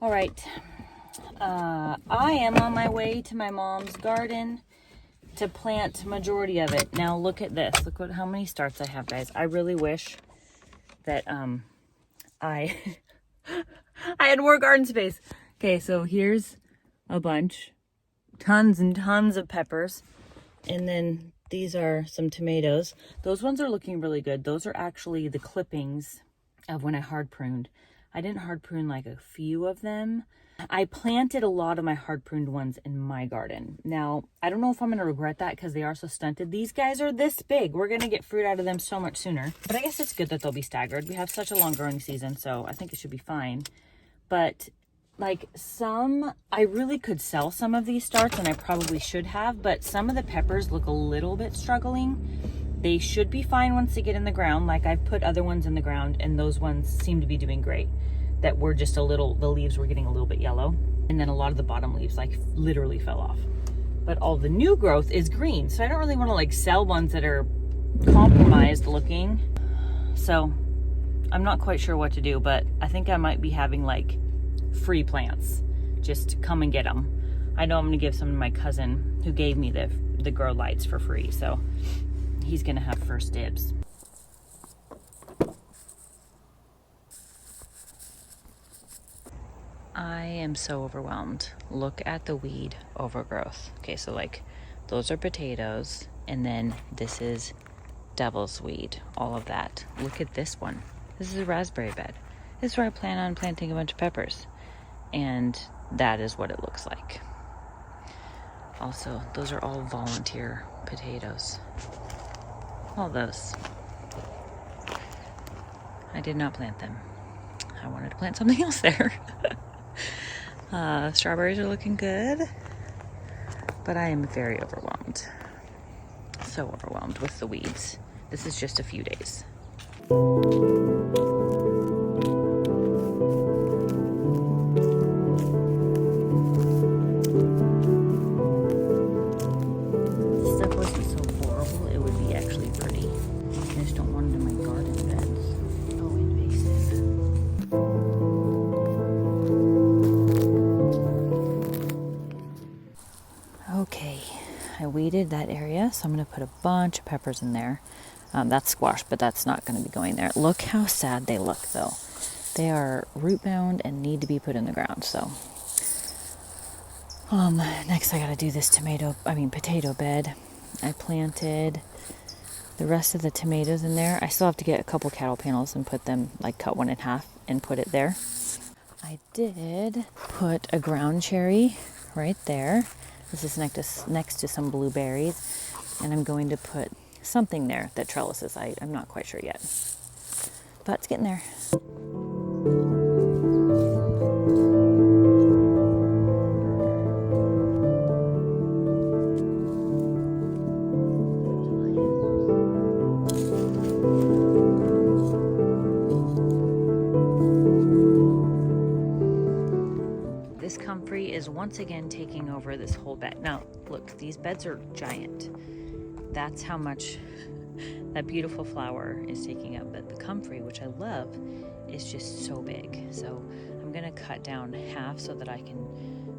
All right, I am on my way to my mom's garden to plant majority of it. Now look at this. Look how many starts I have, guys. I really wish that I I had more garden space. Okay, so here's a bunch, tons and tons of peppers, and then these are some tomatoes. Those ones are looking really good. Those are actually the clippings of when I hard pruned. I didn't hard prune like a few of them. I planted a lot of my hard pruned ones in my garden. Now, I don't know if I'm going to regret that because they are so stunted. These guys are this big. We're going to get fruit out of them so much sooner. But I guess it's good that they'll be staggered. We have such a long growing season, so I think it should be fine. But like some, I really could sell some of these starts, and I probably should have, but some of the peppers look a little bit struggling. They should be fine once they get in the ground. Like I've put other ones in the ground and those ones seem to be doing great. That were just a little, the leaves were getting a little bit yellow. And then a lot of the bottom leaves like literally fell off. But all the new growth is green. So I don't really want to like sell ones that are compromised looking. So I'm not quite sure what to do, but I think I might be having like free plants. Just come and get them. I know I'm gonna give some to my cousin who gave me the grow lights for free. So he's gonna have first dibs. I am so overwhelmed. Look at the weed overgrowth. Okay, so like those are potatoes, and then this is devil's weed, all of that. Look at this one. This is a raspberry bed. This is where I plan on planting a bunch of peppers, and that is what it looks like. Also, those are all volunteer potatoes. All those. I did not plant them. I wanted to plant something else there. Strawberries are looking good, but I am very overwhelmed. So overwhelmed with the weeds. This is just a few days. This stuff wasn't so horrible, it would be actually pretty. I just don't want it in my garden beds. Oh, invasive. Okay, I weeded that area, so I'm going to put a bunch of peppers in there. That's squash, but that's not going to be going there. Look how sad they look, though. They are root bound and need to be put in the ground. So, next I got to do this potato bed. I planted the rest of the tomatoes in there. I still have to get a couple cattle panels and put them, like cut one in half and put it there. I did put a ground cherry right there. This is next to some blueberries, and I'm going to put something there that trellises. I'm not quite sure yet, but it's getting there. This comfrey is once again taking over this whole bed. Now, look, these beds are giant. That's how much that beautiful flower is taking up. But the comfrey, which I love, is just so big. So I'm gonna cut down half so that I can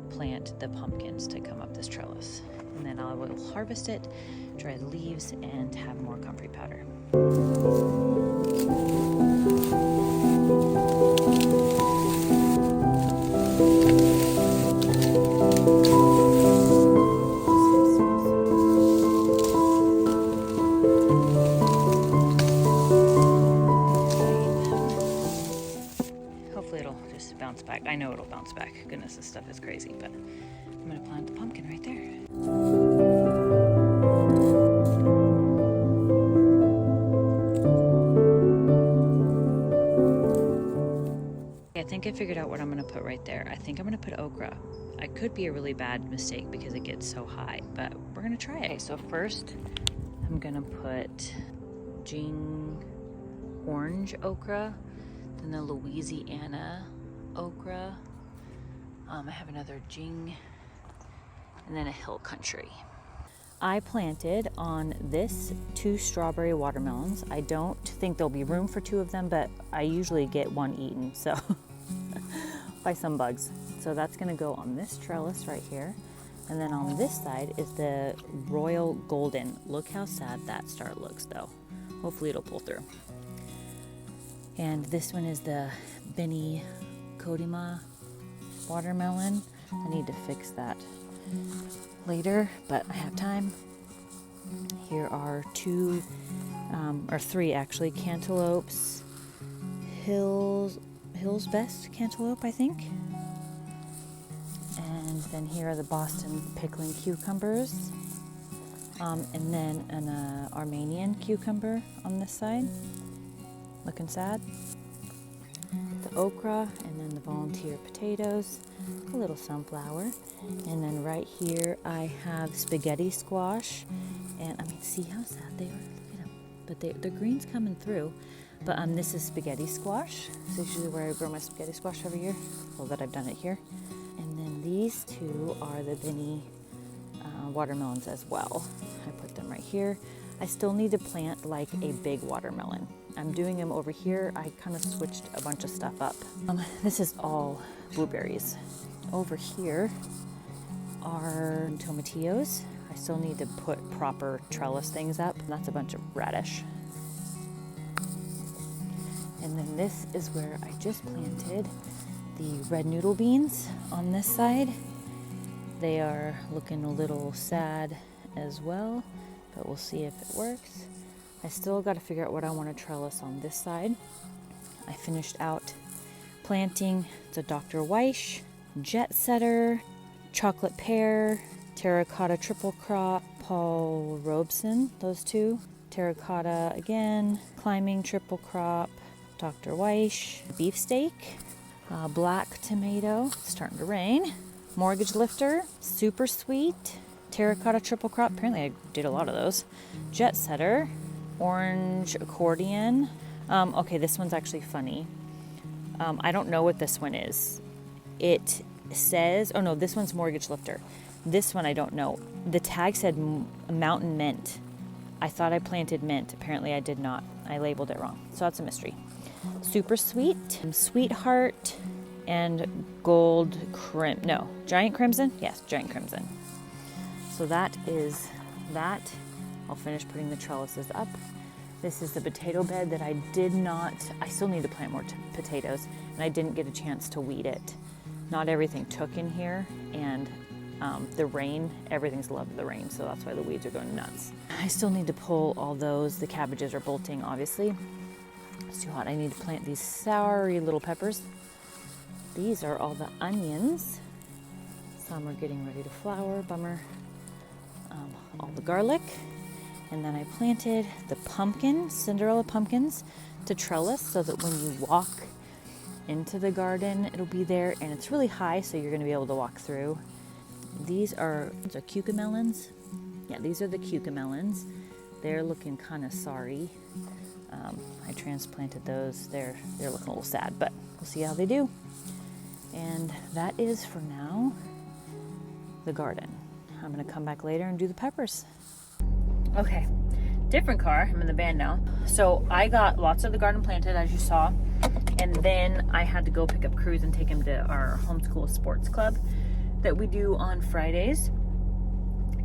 plant the pumpkins to come up this trellis. And then I will harvest it, dry the leaves, and have more comfrey powder. Back. I know it'll bounce back. Goodness, this stuff is crazy, but I'm gonna plant the pumpkin right there. I think I figured out what I'm gonna put right there. I think I'm gonna put okra. I could be a really bad mistake because it gets so high, but we're gonna try it. Okay, so first I'm gonna put Jing orange okra, then the Louisiana okra. I have another Jing, and then a hill country. I planted on this 2 strawberry watermelons. I don't think there'll be room for 2 of them, but I usually get one eaten, so by some bugs. So that's gonna go on this trellis right here. And then on this side is the Royal Golden. Look how sad that star looks though. Hopefully it'll pull through. And this one is the Benny Kodima watermelon. I need to fix that later, but I have time. Here are two, or three actually, cantaloupes. Hill's Best cantaloupe, I think. And then here are the Boston pickling cucumbers. And then an Armenian cucumber on this side. Looking sad. The okra, and then the volunteer potatoes, a little sunflower. And then right here I have spaghetti squash. And I mean, see how sad they are? Look at them. But the green's coming through. But this is spaghetti squash. This is usually where I grow my spaghetti squash every year. Well, that I've done it here. And then these two are the Benny watermelons as well. I put them right here. I still need to plant like a big watermelon. I'm doing them over here. I kind of switched a bunch of stuff up. This is all blueberries. Over here are tomatillos. I still need to put proper trellis things up. That's a bunch of radish. And then this is where I just planted the red noodle beans on this side. They are looking a little sad as well, but we'll see if it works. I still got to figure out what I want to trellis on this side. I finished out planting the Dr. Weish, Jet Setter, Chocolate Pear, Terracotta Triple Crop, Paul Robeson, those two, Terracotta again, Climbing Triple Crop, Dr. Weish, Beefsteak, Black Tomato, it's starting to rain, Mortgage Lifter, Super Sweet, Terracotta Triple Crop, apparently I did a lot of those, Jet Setter, Orange Accordion. Okay, this one's actually funny. I don't know what this one is. It says, oh no, this one's Mortgage Lifter. This one I don't know. The tag said Mountain Mint. I thought I planted mint. Apparently I did not. I labeled it wrong. So that's a mystery. Super Sweet, Sweetheart, and Giant Crimson? Yes, Giant Crimson. So that is that. I'll finish putting the trellises up. This is the potato bed that I still need to plant more potatoes, and I didn't get a chance to weed it. Not everything took in here, and the rain, everything's loved the rain, so that's why the weeds are going nuts. I still need to pull all those. The cabbages are bolting, obviously. It's too hot. I need to plant these soury little peppers. These are all the onions. Some are getting ready to flower, bummer. All the garlic. And then I planted the Cinderella pumpkins to trellis so that when you walk into the garden, it'll be there, and it's really high, so you're gonna be able to walk through. These are cucamelons. Yeah, these are the cucamelons. They're looking kind of sorry. I transplanted those. They're looking a little sad, but we'll see how they do. And that is for now the garden. I'm gonna come back later and do the peppers. Okay, different car. I'm in the van now. So I got lots of the garden planted, as you saw, and then I had to go pick up Cruz and take him to our homeschool sports club that we do on Fridays.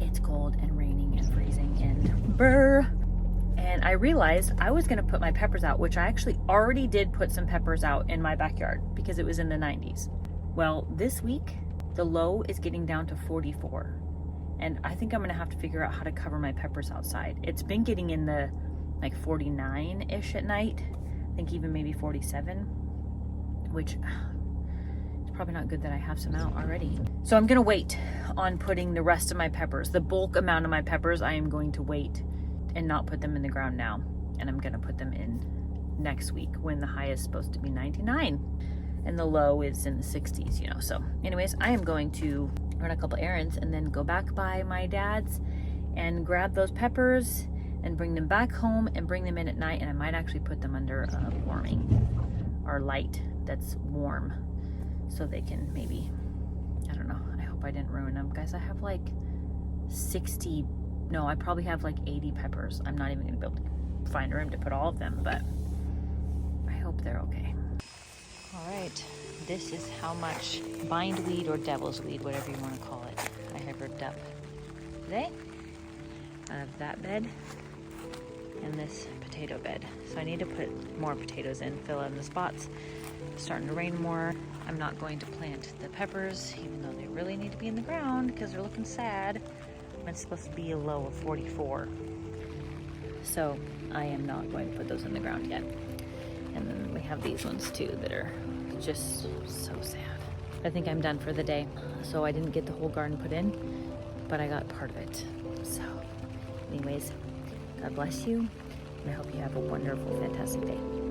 It's cold and raining and freezing and brr. And I realized I was gonna put my peppers out, which I actually already did put some peppers out in my backyard because it was in the 90s. Well, this week, the low is getting down to 44. And I think I'm gonna have to figure out how to cover my peppers outside. It's been getting in the like 49-ish at night. I think even maybe 47, which it's probably not good that I have some out already. So I'm gonna wait on putting the rest of my peppers. The bulk amount of my peppers, I am going to wait and not put them in the ground now. And I'm gonna put them in next week when the high is supposed to be 99 and the low is in the 60s, you know. So anyways, I am going to run a couple errands and then go back by my dad's and grab those peppers and bring them back home and bring them in at night. And I might actually put them under a warming or light that's warm so they can maybe, I don't know, I hope I didn't ruin them. Guys, I have like 60, no, I probably have like 80 peppers. I'm not even gonna be able to find room to put all of them, but I hope they're okay. All right, this is how much bindweed or devil's weed, whatever you want to call it, I have ripped up today out of that bed and this potato bed. So I need to put more potatoes in, fill in the spots. It's starting to rain more. I'm not going to plant the peppers, even though they really need to be in the ground because they're looking sad. It's supposed to be a low of 44. So I am not going to put those in the ground yet. And then we have these ones too that are just so sad. I think I'm done for the day. So I didn't get the whole garden put in, but I got part of it. So anyways, God bless you. And I hope you have a wonderful, fantastic day.